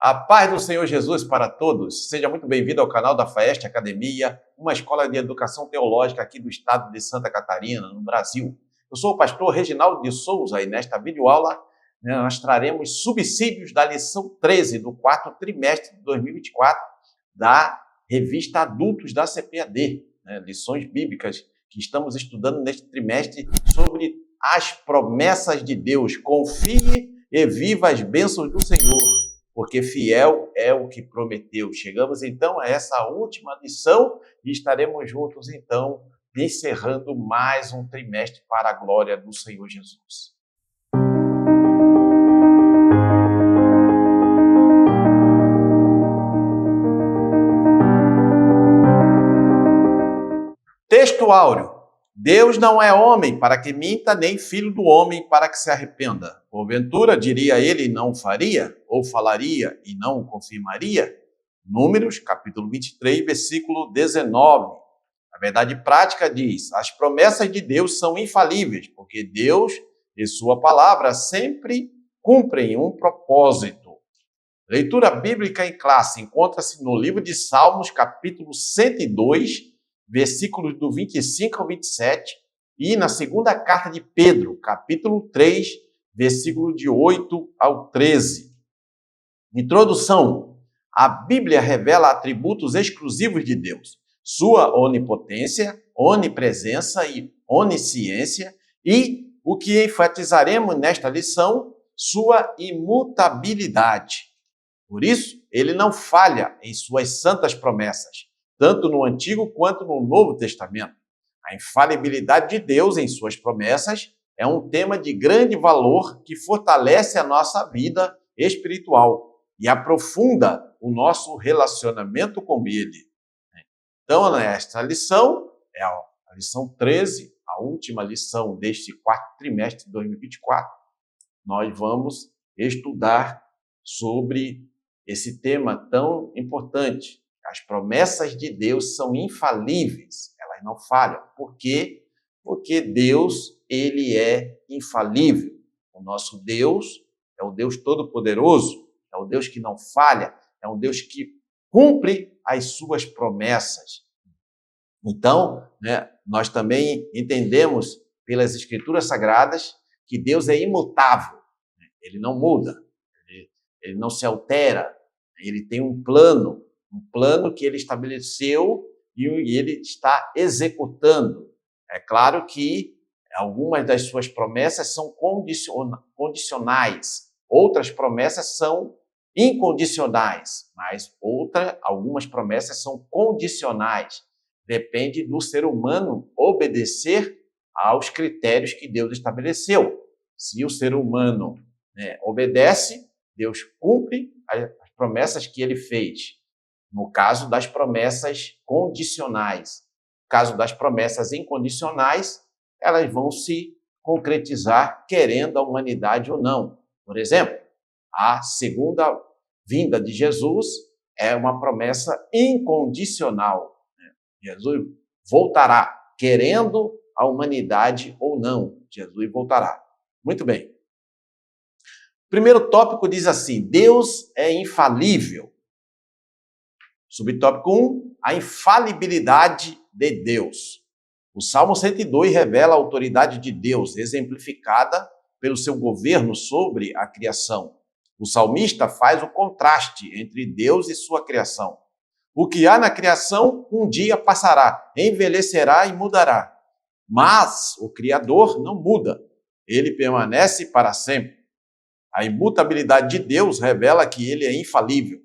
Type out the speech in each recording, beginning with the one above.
A paz do Senhor Jesus para todos. Seja muito bem-vindo ao canal da FAEST Academia, uma escola de educação teológica aqui do estado de Santa Catarina, no Brasil. Eu sou o pastor Reginaldo de Souza e nesta videoaula nós traremos subsídios da lição 13 do quarto trimestre de 2024 da revista Adultos da CPAD, lições bíblicas que estamos estudando neste trimestre sobre as promessas de Deus. Confie e viva as bênçãos do Senhor, porque fiel é o que prometeu. Chegamos então a essa última lição e estaremos juntos então encerrando mais um trimestre para a glória do Senhor Jesus. Texto áureo. Deus não é homem para que minta, nem filho do homem para que se arrependa. Porventura, diria ele, e não faria? Ou falaria e não confirmaria? Números, capítulo 23, versículo 19. A verdade prática diz: as promessas de Deus são infalíveis, porque Deus e sua palavra sempre cumprem um propósito. Leitura bíblica em classe encontra-se no livro de Salmos, capítulo 102, versículos do 25 ao 27, e na segunda carta de Pedro, capítulo 3, versículo de 8 ao 13. Introdução. A Bíblia revela atributos exclusivos de Deus, sua onipotência, onipresença e onisciência, e o que enfatizaremos nesta lição, sua imutabilidade. Por isso, ele não falha em suas santas promessas, tanto no Antigo quanto no Novo Testamento. A infalibilidade de Deus em suas promessas é um tema de grande valor que fortalece a nossa vida espiritual e aprofunda o nosso relacionamento com Ele. Então, nesta lição, é a lição 13, a última lição deste quarto trimestre de 2024, nós vamos estudar sobre esse tema tão importante. As promessas de Deus são infalíveis, elas não falham. Por quê? Porque Deus, ele é infalível. O nosso Deus é o Deus Todo-Poderoso, é o Deus que não falha, é um Deus que cumpre as suas promessas. Então, nós também entendemos pelas Escrituras Sagradas que Deus é imutável, ele não muda, ele não se altera, ele tem um plano que ele estabeleceu e ele está executando. É claro que algumas das suas promessas são condicionais, outras promessas são incondicionais, mas algumas promessas são condicionais. Depende do ser humano obedecer aos critérios que Deus estabeleceu. Se o ser humano obedece, Deus cumpre as promessas que ele fez. No caso das promessas condicionais. No caso das promessas incondicionais, elas vão se concretizar querendo a humanidade ou não. Por exemplo, a segunda vinda de Jesus é uma promessa incondicional. Jesus voltará, querendo a humanidade ou não. Jesus voltará. Muito bem. O primeiro tópico diz assim: Deus é infalível. Subtópico 1, a infalibilidade de Deus. O Salmo 102 revela a autoridade de Deus, exemplificada pelo seu governo sobre a criação. O salmista faz o contraste entre Deus e sua criação. O que há na criação um dia passará, envelhecerá e mudará. Mas o Criador não muda, ele permanece para sempre. A imutabilidade de Deus revela que ele é infalível.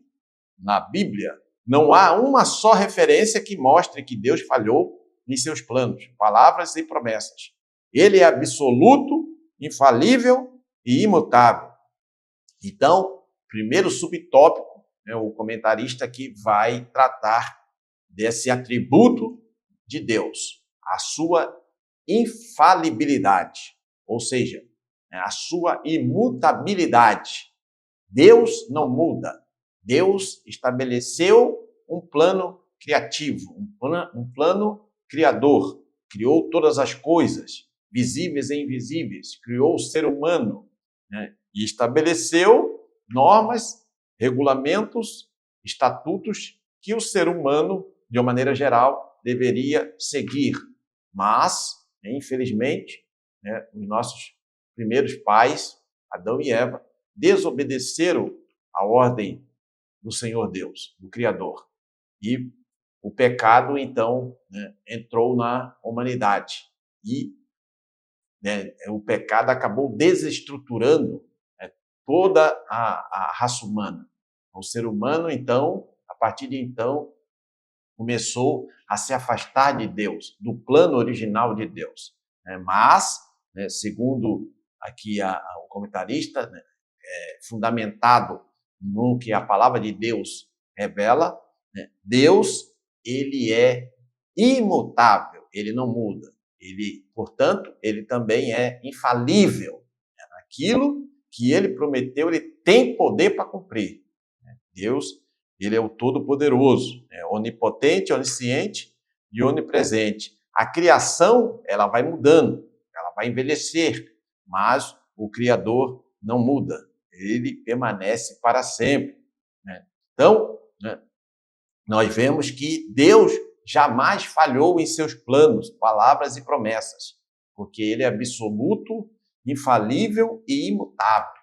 Na Bíblia, não há uma só referência que mostre que Deus falhou em seus planos, palavras e promessas. Ele é absoluto, infalível e imutável. Então, primeiro subtópico, o comentarista aqui vai tratar desse atributo de Deus, a sua infalibilidade, ou seja, a sua imutabilidade. Deus não muda. Deus estabeleceu um plano criativo, um plano criador. Criou todas as coisas, visíveis e invisíveis. Criou o ser humano, e estabeleceu normas regulamentos, estatutos que o ser humano, de uma maneira geral, deveria seguir. Mas, infelizmente, os nossos primeiros pais, Adão e Eva, desobedeceram a ordem do Senhor Deus, do Criador. E o pecado, então, entrou na humanidade. E o pecado acabou desestruturando toda a raça humana. O ser humano, então, a partir de então, começou a se afastar de Deus, do plano original de Deus. Mas, segundo aqui o comentarista, fundamentado no que a palavra de Deus revela, Deus, ele é imutável, ele não muda. Ele, portanto, ele também é infalível. Naquilo que ele prometeu, ele tem poder para cumprir. Deus, ele é o Todo-Poderoso, onipotente, onisciente e onipresente. A criação, ela vai mudando, ela vai envelhecer, mas o Criador não muda, ele permanece para sempre. Então, nós vemos que Deus jamais falhou em seus planos, palavras e promessas, porque ele é absoluto, infalível e imutável.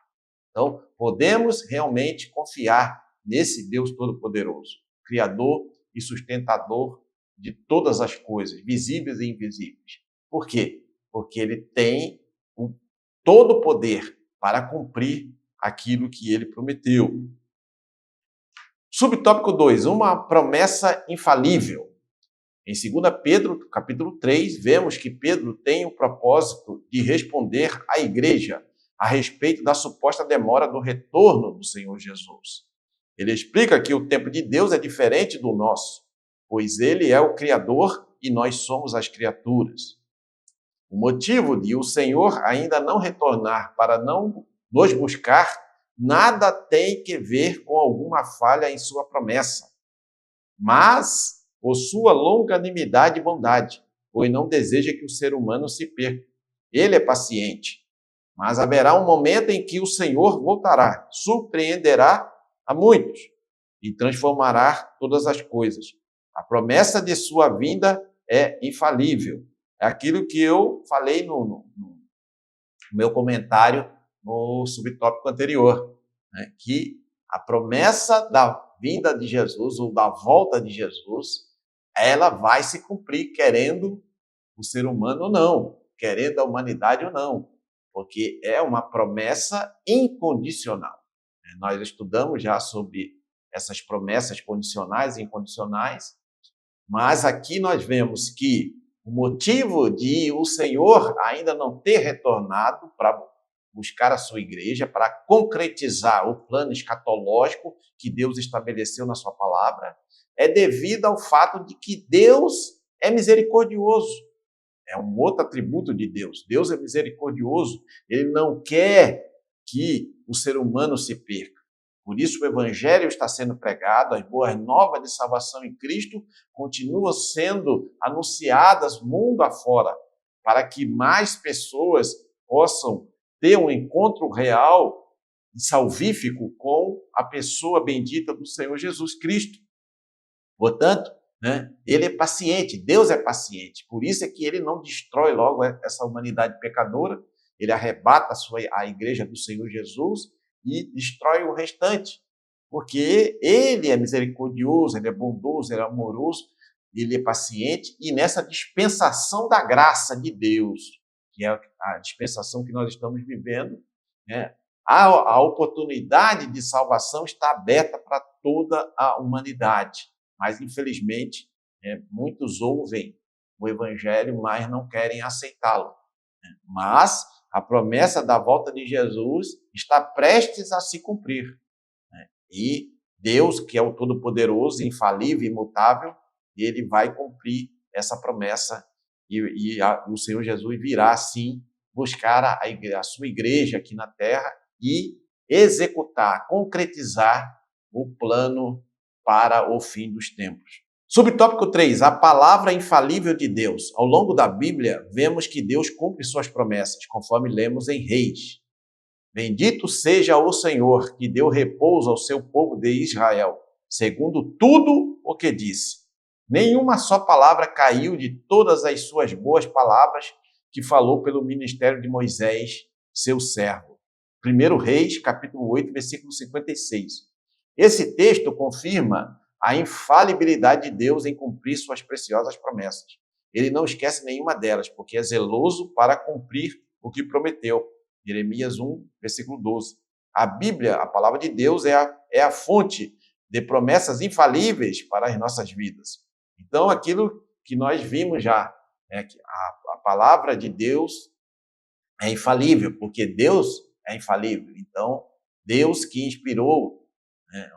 Então, podemos realmente confiar nesse Deus Todo-Poderoso, Criador e sustentador de todas as coisas, visíveis e invisíveis. Por quê? Porque ele tem todo o poder para cumprir aquilo que ele prometeu. Subtópico 2, uma promessa infalível. Em 2 Pedro, capítulo 3, vemos que Pedro tem o propósito de responder à igreja a respeito da suposta demora do retorno do Senhor Jesus. Ele explica que o tempo de Deus é diferente do nosso, pois ele é o Criador e nós somos as criaturas. O motivo de o Senhor ainda não retornar para não nos buscar nada tem que ver com alguma falha em sua promessa, mas por sua longanimidade e bondade, pois não deseja que o ser humano se perca. Ele é paciente, mas haverá um momento em que o Senhor voltará, surpreenderá a muitos e transformará todas as coisas. A promessa de sua vinda é infalível. É aquilo que eu falei no meu comentário no subtópico anterior, que a promessa da vinda de Jesus ou da volta de Jesus, ela vai se cumprir querendo o ser humano ou não, querendo a humanidade ou não, porque é uma promessa incondicional. Nós estudamos já sobre essas promessas condicionais e incondicionais, mas aqui nós vemos que o motivo de o Senhor ainda não ter retornado para buscar a sua igreja, para concretizar o plano escatológico que Deus estabeleceu na sua palavra, é devido ao fato de que Deus é misericordioso. É um outro atributo de Deus. Deus é misericordioso. Ele não quer que o ser humano se perca. Por isso o evangelho está sendo pregado, as boas novas de salvação em Cristo continuam sendo anunciadas mundo afora, para que mais pessoas possam ter um encontro real e salvífico com a pessoa bendita do Senhor Jesus Cristo. Portanto, ele é paciente, Deus é paciente. Por isso é que ele não destrói logo essa humanidade pecadora, ele arrebata a igreja do Senhor Jesus e destrói o restante, porque ele é misericordioso, ele é bondoso, ele é amoroso, ele é paciente, e nessa dispensação da graça de Deus, que é a dispensação que nós estamos vivendo, a oportunidade de salvação está aberta para toda a humanidade. Mas, infelizmente, muitos ouvem o evangelho, mas não querem aceitá-lo. Mas a promessa da volta de Jesus está prestes a se cumprir. E Deus, que é o Todo-Poderoso, infalível, imutável, ele vai cumprir essa promessa e o Senhor Jesus virá, sim, buscar a sua igreja aqui na terra e executar, concretizar o plano para o fim dos tempos. Subtópico 3, a palavra infalível de Deus. Ao longo da Bíblia, vemos que Deus cumpre suas promessas, conforme lemos em Reis. Bendito seja o Senhor, que deu repouso ao seu povo de Israel, segundo tudo o que disse. Nenhuma só palavra caiu de todas as suas boas palavras que falou pelo ministério de Moisés, seu servo. 1 Reis, capítulo 8, versículo 56. Esse texto confirma a infalibilidade de Deus em cumprir suas preciosas promessas. Ele não esquece nenhuma delas, porque é zeloso para cumprir o que prometeu. Jeremias 1, versículo 12. A Bíblia, a palavra de Deus, é a fonte de promessas infalíveis para as nossas vidas. Então, aquilo que nós vimos já, é que a palavra de Deus é infalível, porque Deus é infalível. Então, Deus que inspirou, né,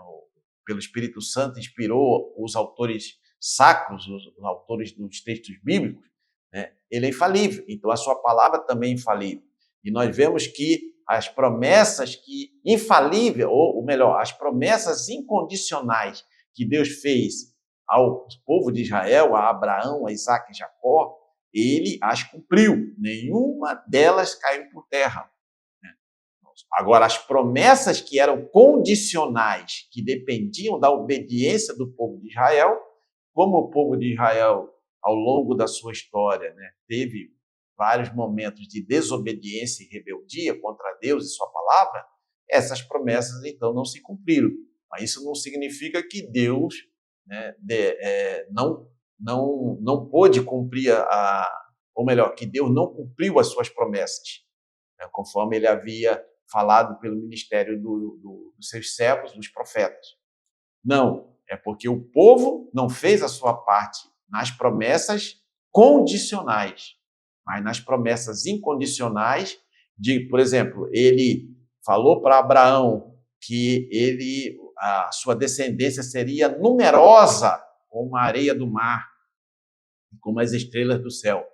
pelo Espírito Santo, inspirou os autores sacros, os autores dos textos bíblicos, né, ele é infalível. Então, a sua palavra também é infalível. E nós vemos que as promessas infalíveis, ou melhor, as promessas incondicionais que Deus fez ao povo de Israel, a Abraão, a Isaac e Jacó, ele as cumpriu. Nenhuma delas caiu por terra. Agora, as promessas que eram condicionais, que dependiam da obediência do povo de Israel, como o povo de Israel, ao longo da sua história, né, teve vários momentos de desobediência e rebeldia contra Deus e sua palavra, essas promessas, então, não se cumpriram. Mas isso não significa que Deus, né, não pôde cumprir ou melhor, que Deus não cumpriu as suas promessas, né, conforme ele havia falado pelo ministério dos seus servos, dos profetas. Não, é porque o povo não fez a sua parte nas promessas condicionais, mas nas promessas incondicionais, por exemplo, ele falou para Abraão que a sua descendência seria numerosa como a areia do mar, como as estrelas do céu.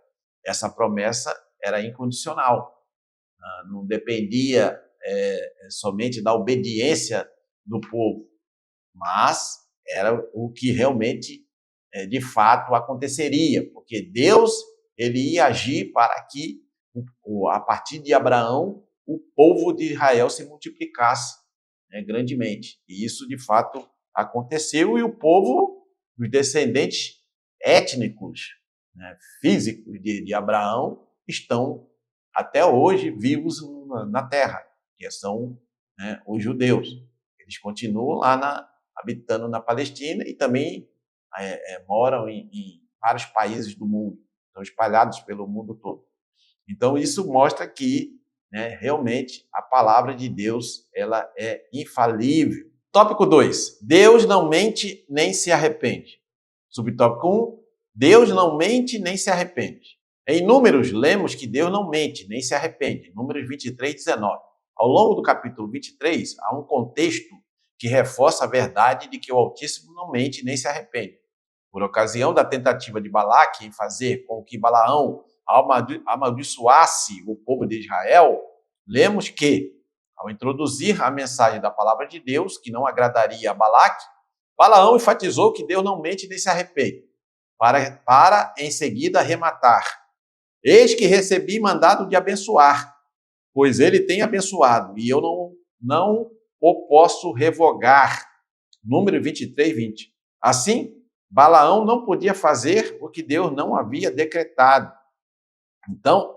Essa promessa era incondicional. Não dependia somente da obediência do povo, mas era o que realmente, de fato, aconteceria, porque Deus ele ia agir para que, a partir de Abraão, o povo de Israel se multiplicasse, né, grandemente. E isso, de fato, aconteceu, e o povo, os descendentes étnicos, né, físicos de Abraão, estão até hoje vivos na terra, que são, né, os judeus. Eles continuam lá habitando na Palestina e também moram em vários países do mundo, estão espalhados pelo mundo todo. Então, isso mostra que, né, realmente a palavra de Deus ela é infalível. Tópico 2. Deus não mente nem se arrepende. Subtópico 1. Deus não mente nem se arrepende. Em Números, lemos que Deus não mente, nem se arrepende. Números 23, 19. Ao longo do capítulo 23, há um contexto que reforça a verdade de que o Altíssimo não mente, nem se arrepende. Por ocasião da tentativa de Balaque em fazer com que Balaão amaldiçoasse o povo de Israel, lemos que, ao introduzir a mensagem da palavra de Deus, que não agradaria a Balaque, Balaão enfatizou que Deus não mente nem se arrepende, para em seguida arrematar. Eis que recebi mandado de abençoar, pois ele tem abençoado, e eu não o posso revogar. Número 23, 20. Assim, Balaão não podia fazer o que Deus não havia decretado. Então,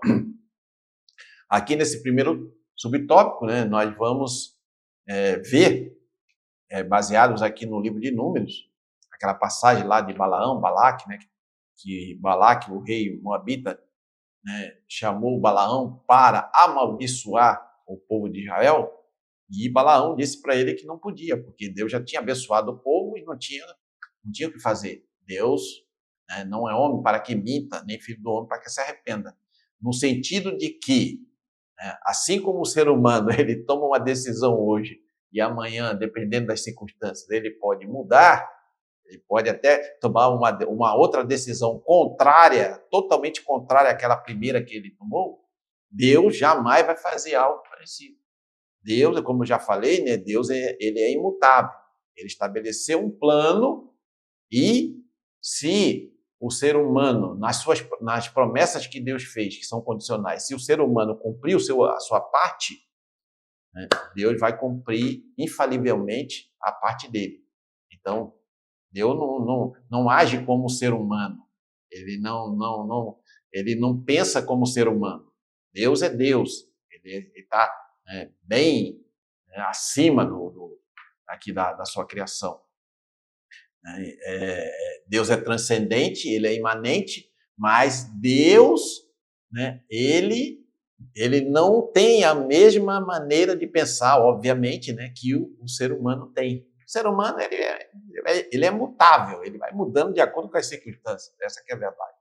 aqui nesse primeiro subtópico, né, nós vamos ver, baseados aqui no livro de Números, aquela passagem lá de Balaão, Balaque, né, que Balaque, o rei moabita, né, chamou Balaão para amaldiçoar o povo de Israel, e Balaão disse para ele que não podia, porque Deus já tinha abençoado o povo e não tinha o que fazer. Deus, né, não é homem para que minta, nem filho do homem para que se arrependa. No sentido de que, né, assim como o ser humano ele toma uma decisão hoje e amanhã, dependendo das circunstâncias, ele pode mudar, ele pode até tomar uma outra decisão contrária, totalmente contrária àquela primeira que ele tomou. Deus jamais vai fazer algo parecido. Deus, como eu já falei, né, Deus ele é imutável. Ele estabeleceu um plano e, se o ser humano, nas promessas que Deus fez, que são condicionais, se o ser humano cumpriu a sua parte, né, Deus vai cumprir infalivelmente a parte dele. Então, Deus não age como ser humano. Ele ele não pensa como ser humano. Deus é Deus. Ele está bem acima aqui da sua criação. Deus é transcendente, ele é imanente, mas Deus, né, ele não tem a mesma maneira de pensar, obviamente, né, que o ser humano tem. O ser humano ele é mutável, ele vai mudando de acordo com as circunstâncias, essa que é a verdade.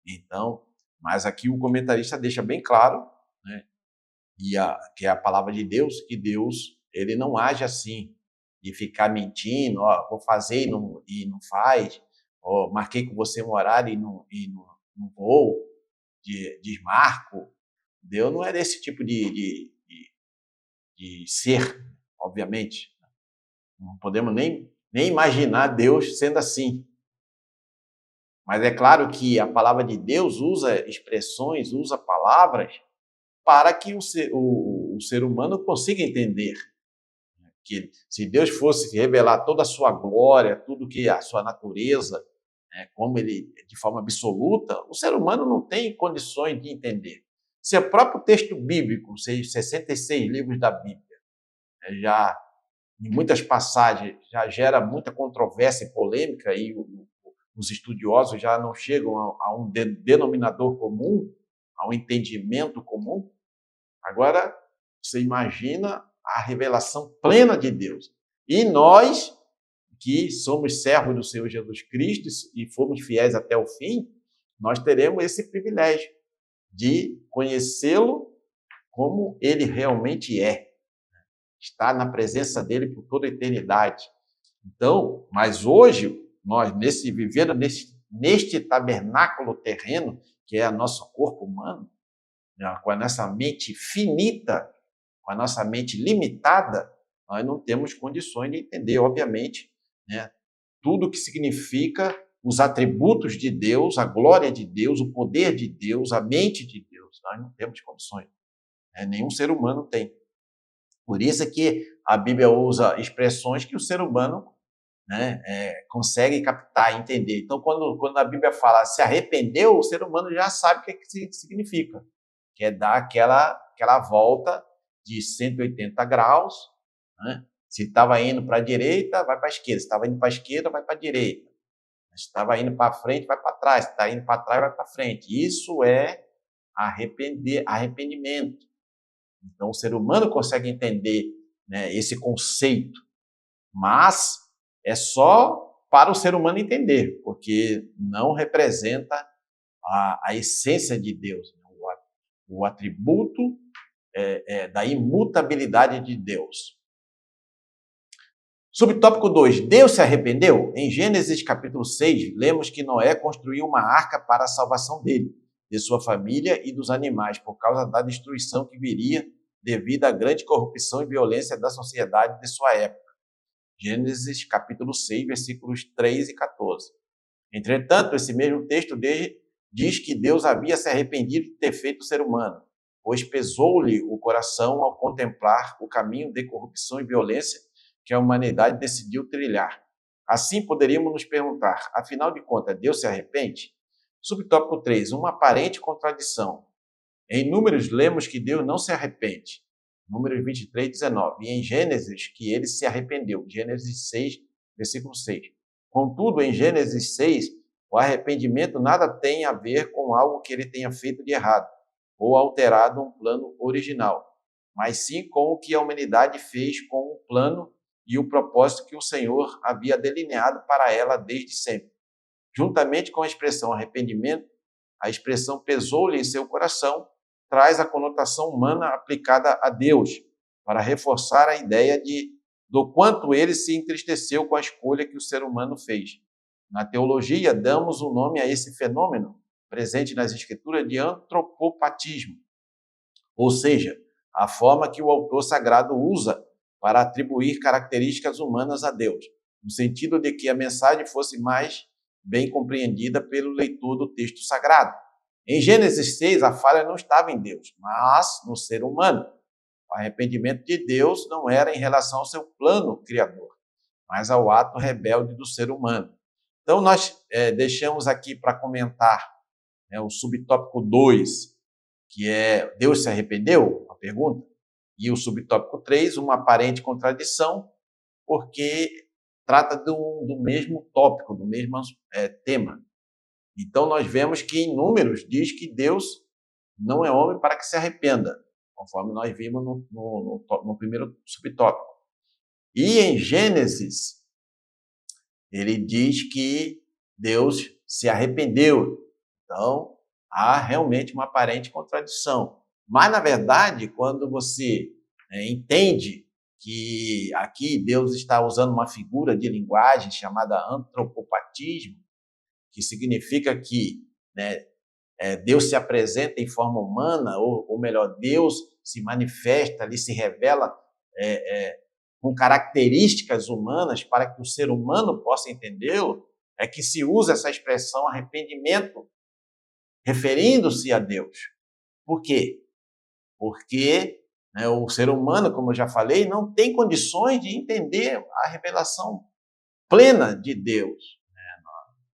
Então, mas aqui o comentarista deixa bem claro, né, que é a palavra de Deus, que Deus ele não age assim, de ficar mentindo, vou fazer e não faz, marquei com você um horário não vou, desmarco. Deus não é desse tipo de ser, obviamente. Não podemos nem imaginar Deus sendo assim. Mas é claro que a palavra de Deus usa expressões, usa palavras para que o ser humano consiga entender. Que se Deus fosse revelar toda a sua glória, tudo que a sua natureza, como ele, de forma absoluta, o ser humano não tem condições de entender. Se o próprio texto bíblico, os 66 livros da Bíblia, já em muitas passagens já gera muita controvérsia e polêmica, e os estudiosos já não chegam a um denominador comum, a um entendimento comum. Agora, você imagina a revelação plena de Deus. E nós, que somos servos do Senhor Jesus Cristo e fomos fiéis até o fim, nós teremos esse privilégio de conhecê-lo como ele realmente é. Estar na presença dele por toda a eternidade. Então, mas hoje, nós vivendo neste tabernáculo terreno, que é o nosso corpo humano, com a nossa mente finita, com a nossa mente limitada, nós não temos condições de entender, obviamente, né, tudo o que significa os atributos de Deus, a glória de Deus, o poder de Deus, a mente de Deus. Nós não temos condições. Nenhum ser humano tem. Por isso é que a Bíblia usa expressões que o ser humano, né, consegue captar, entender. Então, quando a Bíblia fala se arrependeu, o ser humano já sabe o que significa. Que é dar aquela volta de 180 graus, né? Se estava indo para a direita, vai para a esquerda. Se estava indo para a esquerda, vai para a direita. Se estava indo para frente, vai para trás. Se está indo para trás, vai para frente. Isso é arrependimento. Então, o ser humano consegue entender, né, esse conceito, mas é só para o ser humano entender, porque não representa a essência de Deus, o atributo da imutabilidade de Deus. Subtópico 2. Deus se arrependeu? Em Gênesis capítulo 6, lemos que Noé construiu uma arca para a salvação dele, de sua família e dos animais, por causa da destruição que viria devido à grande corrupção e violência da sociedade de sua época. Gênesis capítulo 6, versículos 3 e 14. Entretanto, esse mesmo texto diz que Deus havia se arrependido de ter feito o ser humano, pois pesou-lhe o coração ao contemplar o caminho de corrupção e violência que a humanidade decidiu trilhar. Assim, poderíamos nos perguntar, afinal de contas, Deus se arrepende? Subtópico 3, uma aparente contradição. Em Números, lemos que Deus não se arrepende. Números 23, 19. E em Gênesis, que ele se arrependeu. Gênesis 6, versículo 6. Contudo, em Gênesis 6, o arrependimento nada tem a ver com algo que ele tenha feito de errado ou alterado um plano original, mas sim com o que a humanidade fez com o plano e o propósito que o Senhor havia delineado para ela desde sempre. Juntamente com a expressão arrependimento, a expressão pesou-lhe em seu coração traz a conotação humana aplicada a Deus, para reforçar a ideia do quanto ele se entristeceu com a escolha que o ser humano fez. Na teologia, damos o nome a esse fenômeno, presente nas Escrituras, de antropopatismo, ou seja, a forma que o autor sagrado usa para atribuir características humanas a Deus, no sentido de que a mensagem fosse mais bem compreendida pelo leitor do texto sagrado. Em Gênesis 6, a falha não estava em Deus, mas no ser humano. O arrependimento de Deus não era em relação ao seu plano criador, mas ao ato rebelde do ser humano. Então, nós deixamos aqui para comentar o subtópico 2, que é Deus se arrependeu? A pergunta. E o subtópico 3, uma aparente contradição, porque trata do mesmo tópico, do mesmo tema. Então, nós vemos que em Números diz que Deus não é homem para que se arrependa, conforme nós vimos no primeiro subtópico. E em Gênesis, ele diz que Deus se arrependeu. Então, há realmente uma aparente contradição. Mas, na verdade, quando você entende que aqui Deus está usando uma figura de linguagem chamada antropopatismo, que significa que Deus se apresenta em forma humana, ou melhor, Deus se manifesta ali, se revela com características humanas para que o ser humano possa entendê-lo, é que se usa essa expressão arrependimento, referindo-se a Deus. Por quê? Porque o ser humano, como eu já falei, não tem condições de entender a revelação plena de Deus.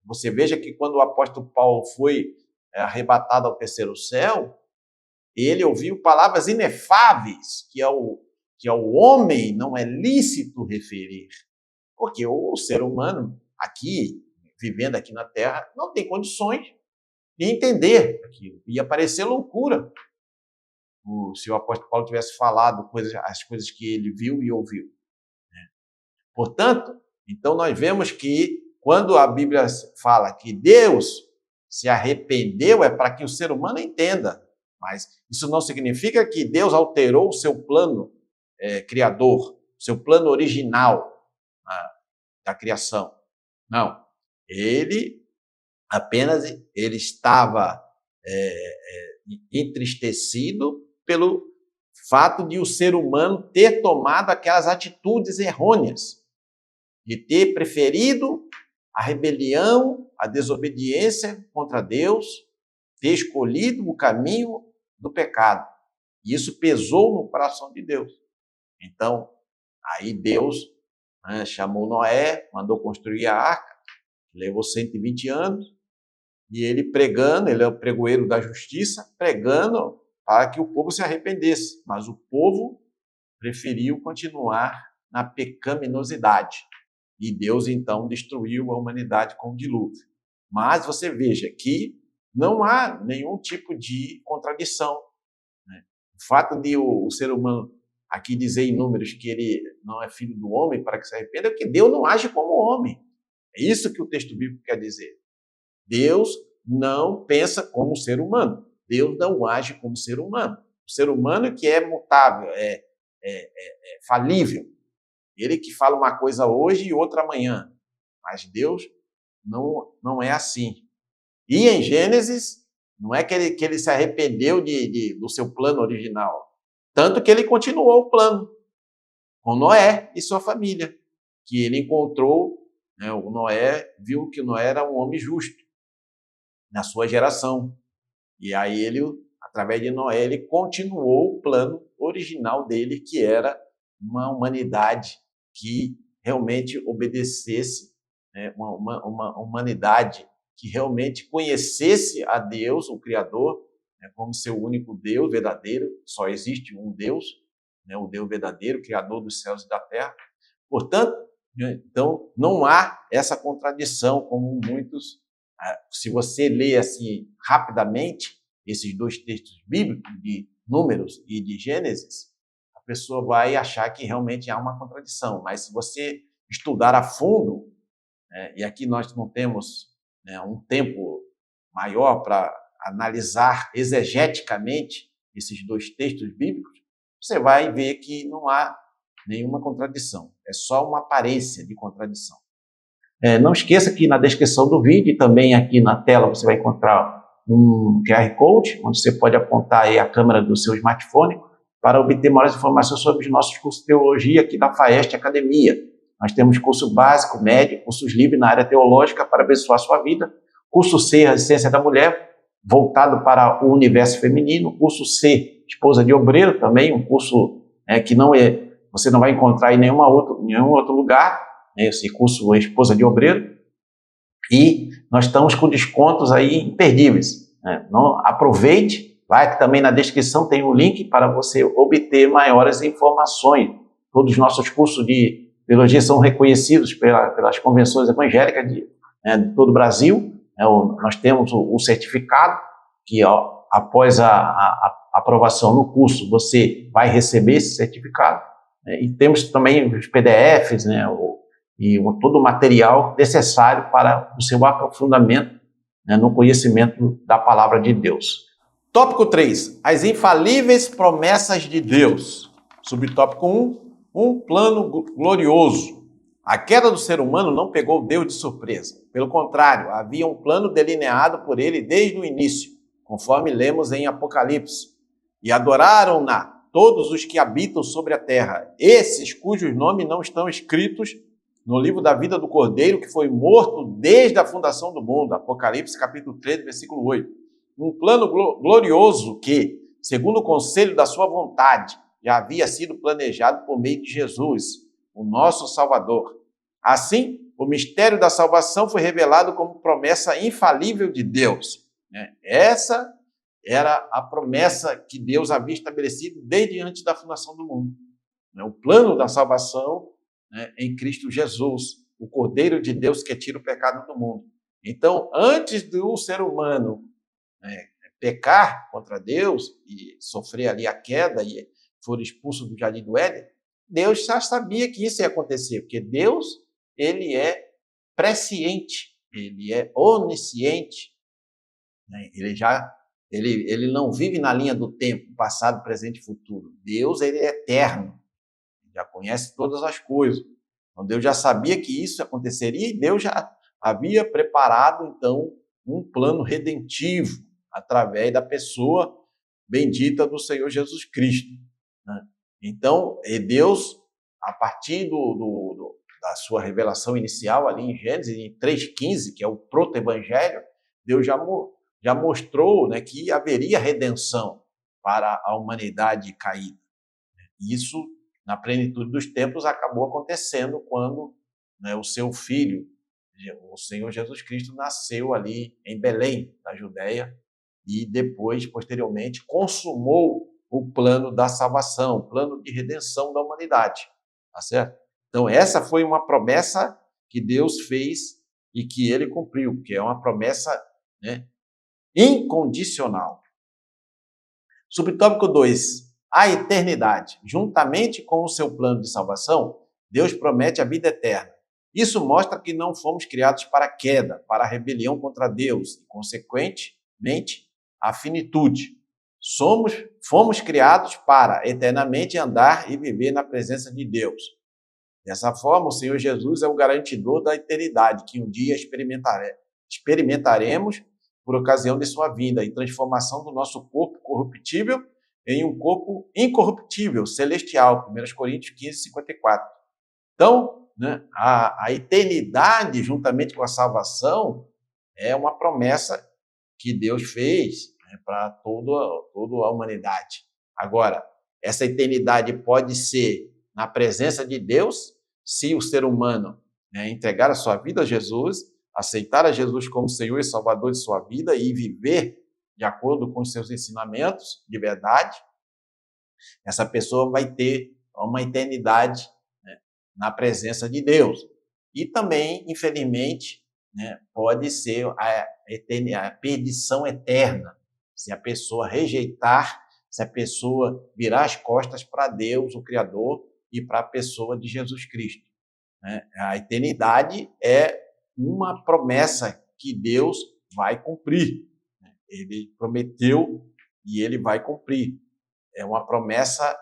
Você veja que quando o apóstolo Paulo foi arrebatado ao terceiro céu, ele ouviu palavras inefáveis que ao homem não é lícito referir. Porque o ser humano aqui, vivendo aqui na Terra, não tem condições de entender aquilo. Ia parecer loucura se o apóstolo Paulo tivesse falado as coisas que ele viu e ouviu. Portanto, então nós vemos que quando a Bíblia fala que Deus se arrependeu, é para que o ser humano entenda. Mas isso não significa que Deus alterou o seu plano criador, o seu plano original da criação. Não. Ele estava entristecido pelo fato de o ser humano ter tomado aquelas atitudes errôneas, de ter preferido a rebelião, a desobediência contra Deus, ter escolhido o caminho do pecado. E isso pesou no coração de Deus. Então, aí Deus chamou Noé, mandou construir a arca, levou 120 anos, e ele pregando, ele é o pregoeiro da justiça, pregando para que o povo se arrependesse. Mas o povo preferiu continuar na pecaminosidade. E Deus, então, destruiu a humanidade com o dilúvio. Mas você veja que não há nenhum tipo de contradição. O fato de o ser humano aqui dizer em Números que ele não é filho do homem para que se arrependa, é que Deus não age como homem. É isso que o texto bíblico quer dizer. Deus não pensa como ser humano. Deus não age como ser humano. O ser humano que é mutável, é falível. Ele que fala uma coisa hoje e outra amanhã. Mas Deus não é assim. E em Gênesis, não é que ele se arrependeu do seu plano original. Tanto que ele continuou o plano com Noé e sua família. Que ele encontrou, o Noé viu que Noé era um homem justo na sua geração. E aí ele, através de Noé, ele continuou o plano original dele, que era uma humanidade que realmente obedecesse, uma humanidade que realmente conhecesse a Deus, o Criador, como seu único Deus verdadeiro. Só existe um Deus, o Deus verdadeiro, Criador dos céus e da terra. Portanto, então, não há essa contradição, como muitos... Se você lê assim rapidamente esses dois textos bíblicos, de Números e de Gênesis, a pessoa vai achar que realmente há uma contradição. Mas se você estudar a fundo, e aqui nós não temos um tempo maior para analisar exegeticamente esses dois textos bíblicos, você vai ver que não há nenhuma contradição. É só uma aparência de contradição. Não esqueça que na descrição do vídeo e também aqui na tela você vai encontrar um QR Code, onde você pode apontar aí a câmera do seu smartphone para obter maiores informações sobre os nossos cursos de teologia aqui da FAEST Academia. Nós temos curso básico, médio, cursos livres na área teológica para abençoar a sua vida, curso C, Resistência da Mulher, voltado para o universo feminino, curso C, Esposa de Obreiro, também um curso que não é, você não vai encontrar em nenhum outro lugar, né, esse curso Esposa de Obreiro, e nós estamos com descontos aí imperdíveis. Né? Não, aproveite, vai que também na descrição tem um link para você obter maiores informações. Todos os nossos cursos de teologia são reconhecidos pelas convenções evangélicas de todo o Brasil. Nós temos o certificado que, após a aprovação no curso, você vai receber esse certificado. E temos também os PDFs, né, e todo o material necessário para o seu aprofundamento, né, no conhecimento da palavra de Deus. Tópico 3. As infalíveis promessas de Deus. Subtópico 1. Um plano glorioso. A queda do ser humano não pegou Deus de surpresa. Pelo contrário, havia um plano delineado por ele desde o início, conforme lemos em Apocalipse. E adoraram-na todos os que habitam sobre a terra, esses cujos nomes não estão escritos no livro da vida do Cordeiro, que foi morto desde a fundação do mundo. Apocalipse, capítulo 3, versículo 8. Um plano glorioso que, segundo o conselho da sua vontade, já havia sido planejado por meio de Jesus, o nosso Salvador. Assim, o mistério da salvação foi revelado como promessa infalível de Deus. Essa era a promessa que Deus havia estabelecido desde antes da fundação do mundo. O plano da salvação, em Cristo Jesus, o Cordeiro de Deus que tira o pecado do mundo. Então, antes do ser humano pecar contra Deus e sofrer ali a queda e for expulso do Jardim do Éden, Deus já sabia que isso ia acontecer, porque Deus, ele é presciente, ele é onisciente, né? Ele não vive na linha do tempo, passado, presente e futuro. Deus, ele é eterno, já conhece todas as coisas. Então, Deus já sabia que isso aconteceria e Deus já havia preparado, então, um plano redentivo através da pessoa bendita do Senhor Jesus Cristo. Né? Então, Deus, a partir da sua revelação inicial ali em Gênesis, em 3,15, que é o proto-evangelho, Deus já mostrou, né, que haveria redenção para a humanidade caída. Isso, na plenitude dos tempos, acabou acontecendo quando, né, o seu filho, o Senhor Jesus Cristo, nasceu ali em Belém, na Judéia, e depois, posteriormente, consumou o plano da salvação, o plano de redenção da humanidade. Tá certo? Então, essa foi uma promessa que Deus fez e que ele cumpriu, que é uma promessa, né, incondicional. Subtópico 2. A eternidade. Juntamente com o seu plano de salvação, Deus promete a vida eterna. Isso mostra que não fomos criados para a queda, para a rebelião contra Deus e, consequentemente, a finitude. Fomos criados para eternamente andar e viver na presença de Deus. Dessa forma, o Senhor Jesus é o garantidor da eternidade, que um dia experimentaremos por ocasião de sua vinda e transformação do nosso corpo corruptível em um corpo incorruptível, celestial. 1 Coríntios 15, 54. Então, né, a eternidade, juntamente com a salvação, é uma promessa que Deus fez, né, para toda a humanidade. Agora, essa eternidade pode ser na presença de Deus, se o ser humano, né, entregar a sua vida a Jesus, aceitar a Jesus como Senhor e Salvador de sua vida e viver de acordo com os seus ensinamentos de verdade. Essa pessoa vai ter uma eternidade, né, na presença de Deus. E também, infelizmente, né, pode ser a perdição eterna, se a pessoa rejeitar, se a pessoa virar as costas para Deus, o Criador, e para a pessoa de Jesus Cristo. Né? A eternidade é uma promessa que Deus vai cumprir. Ele prometeu e ele vai cumprir. É uma promessa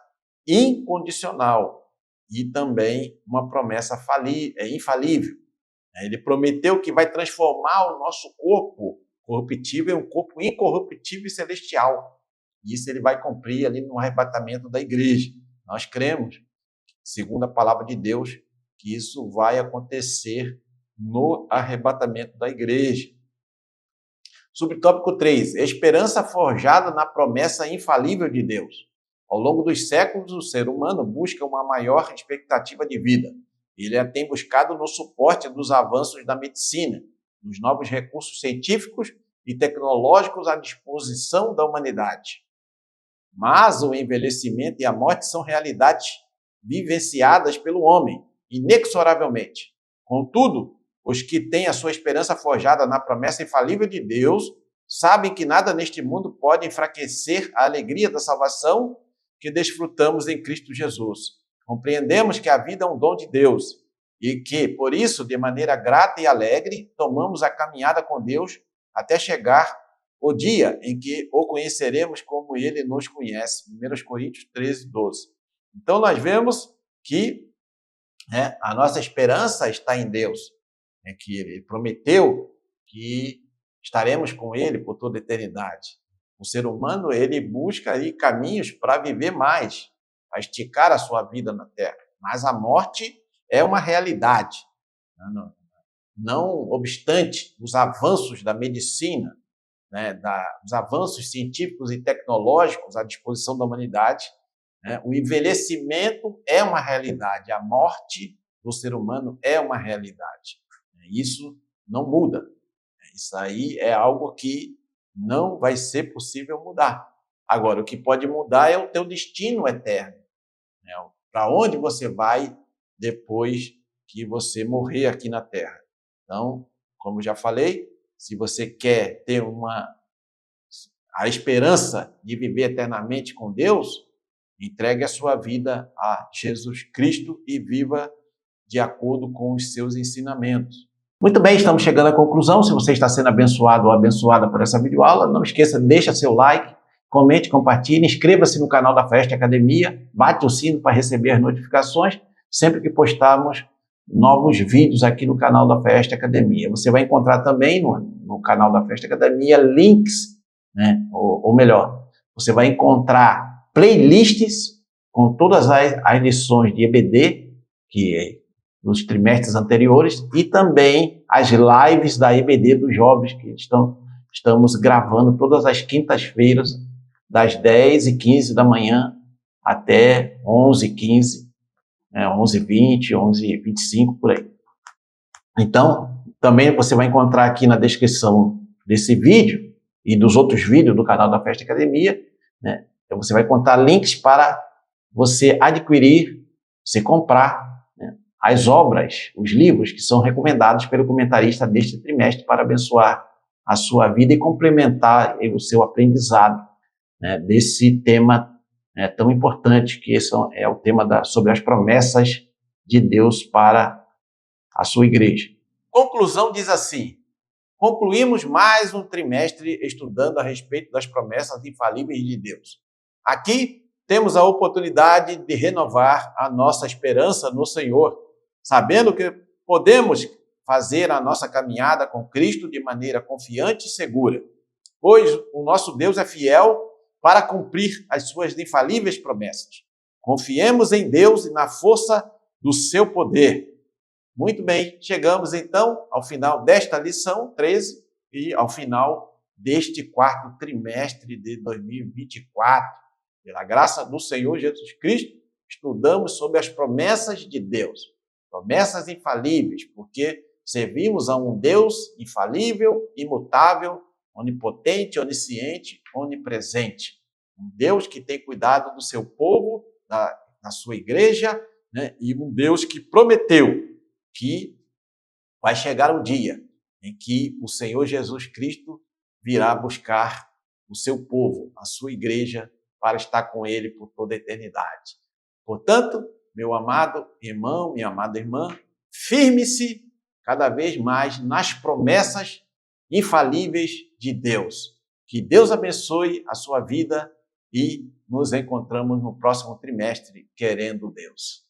incondicional e também uma promessa infalível. Ele prometeu que vai transformar o nosso corpo corruptível em um corpo incorruptível e celestial. Isso ele vai cumprir ali no arrebatamento da igreja. Nós cremos, segundo a palavra de Deus, que isso vai acontecer no arrebatamento da igreja. Subtópico 3. Esperança forjada na promessa infalível de Deus. Ao longo dos séculos, o ser humano busca uma maior expectativa de vida. Ele a tem buscado no suporte dos avanços da medicina, dos novos recursos científicos e tecnológicos à disposição da humanidade. Mas o envelhecimento e a morte são realidades vivenciadas pelo homem, inexoravelmente. Contudo, os que têm a sua esperança forjada na promessa infalível de Deus sabem que nada neste mundo pode enfraquecer a alegria da salvação que desfrutamos em Cristo Jesus. Compreendemos que a vida é um dom de Deus e que, por isso, de maneira grata e alegre, tomamos a caminhada com Deus até chegar o dia em que o conheceremos como Ele nos conhece. 1 Coríntios 13, 12. Então, nós vemos que a nossa esperança está em Deus, que Ele prometeu que estaremos com Ele por toda a eternidade. O ser humano, ele busca aí caminhos para viver mais, para esticar a sua vida na Terra. Mas a morte é uma realidade. Não obstante os avanços da medicina, os avanços científicos e tecnológicos à disposição da humanidade, o envelhecimento é uma realidade, a morte do ser humano é uma realidade. Isso não muda. Isso aí é algo que não vai ser possível mudar. Agora, o que pode mudar é o teu destino eterno. Para onde você vai depois que você morrer aqui na Terra. Então, como já falei, se você quer ter a esperança de viver eternamente com Deus, entregue a sua vida a Jesus Cristo e viva de acordo com os seus ensinamentos. Muito bem, estamos chegando à conclusão. Se você está sendo abençoado ou abençoada por essa videoaula, não esqueça, deixa seu like, comente, compartilhe, inscreva-se no canal da Festa Academia, bate o sino para receber as notificações sempre que postarmos novos vídeos aqui no canal da Festa Academia. Você vai encontrar também no canal da Festa Academia links, ou melhor, você vai encontrar playlists com todas as lições de EBD, que é nos trimestres anteriores, e também as lives da EBD dos jovens que estamos gravando todas as quintas-feiras, das 10h15 da manhã até 11h15, 11h20, 11h25, por aí. Então, também você vai encontrar aqui na descrição desse vídeo e dos outros vídeos do canal da Festa Academia, então você vai encontrar links para você adquirir, você comprar as obras, os livros que são recomendados pelo comentarista deste trimestre para abençoar a sua vida e complementar o seu aprendizado desse tema tão importante, que esse é o tema sobre as promessas de Deus para a sua igreja. Conclusão diz assim: concluímos mais um trimestre estudando a respeito das promessas infalíveis de Deus. Aqui temos a oportunidade de renovar a nossa esperança no Senhor, sabendo que podemos fazer a nossa caminhada com Cristo de maneira confiante e segura, pois o nosso Deus é fiel para cumprir as suas infalíveis promessas. Confiemos em Deus e na força do seu poder. Muito bem, chegamos então ao final desta lição 13 e ao final deste quarto trimestre de 2024. Pela graça do Senhor Jesus Cristo, estudamos sobre as promessas de Deus. Promessas infalíveis, porque servimos a um Deus infalível, imutável, onipotente, onisciente, onipresente. Um Deus que tem cuidado do seu povo, da sua igreja, e um Deus que prometeu que vai chegar o dia em que o Senhor Jesus Cristo virá buscar o seu povo, a sua igreja, para estar com Ele por toda a eternidade. Portanto, meu amado irmão, minha amada irmã, firme-se cada vez mais nas promessas infalíveis de Deus. Que Deus abençoe a sua vida e nos encontramos no próximo trimestre, querendo Deus.